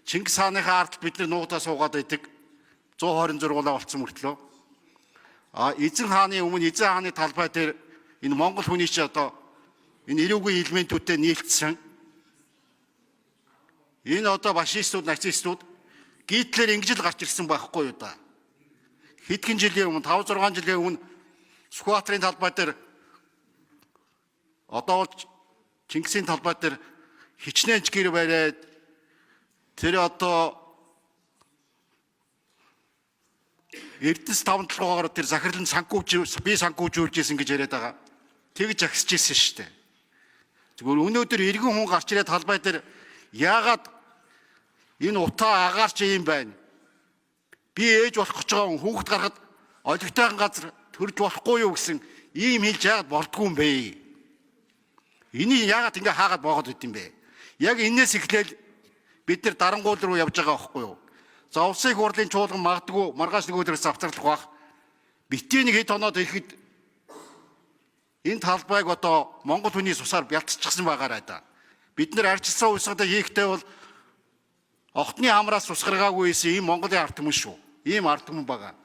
Чингис хааныхаа ард бид нар нуугдаа суугаад байдаг. 126 болсон мөртлөө. Эзэн хааны өмнө эзэн хааны талбай дээр энэ Монгол хүний чи одоо энэ эрүүгийн элементүүдтэй нийлцсэн. Энэ одоо фашистууд, нацистууд гитлер ингэж л гарч ирсэн байхгүй юу да. Хэдхэн жилийн өмнө 5-6 жилийн өмнө Сүхбаатарын талбай дээр одоо Чингисийн талбай дээр хичнээн гэр бариад тэр одоо Эрдэс 5 толгоогоор тэр захирлан би санхүүжүүлж ирсэн гэж яриад байгаа. Тэгж агсж ирсэн шүү дээ. Зүгээр өнөөдөр иргэн хүн гарч ирээд талбай дээр яагаад энэ утаа агаарч юм байна? Би ээж болох гэж байгаа хүүхэд гарахад олигтойн газар төрж болохгүй юу гэсэн ийм хэлж яагаад болдгүй юм бэ? Энийг яагаад ингэ хаагаад боогод байд юм бэ? Яг энээс эхлээл бид нар дарангуул руу явж байгаа байхгүй юу? За улсын их хурлын чуулган магадгүй маргааш нөгөөдрөөс авцарлах бах. Битгий нэг хэд оноод ирэхэд энэ талбайг одоо Монгол хүний цусаар бялтчихсан байгаарай да. Бид нар арчилсан уйсгадаа хийхдээ бол Охтны хамраас тусгаргаагүй ийм Монголын ард түмэн шүү. Ийм ард түмэн байгаа.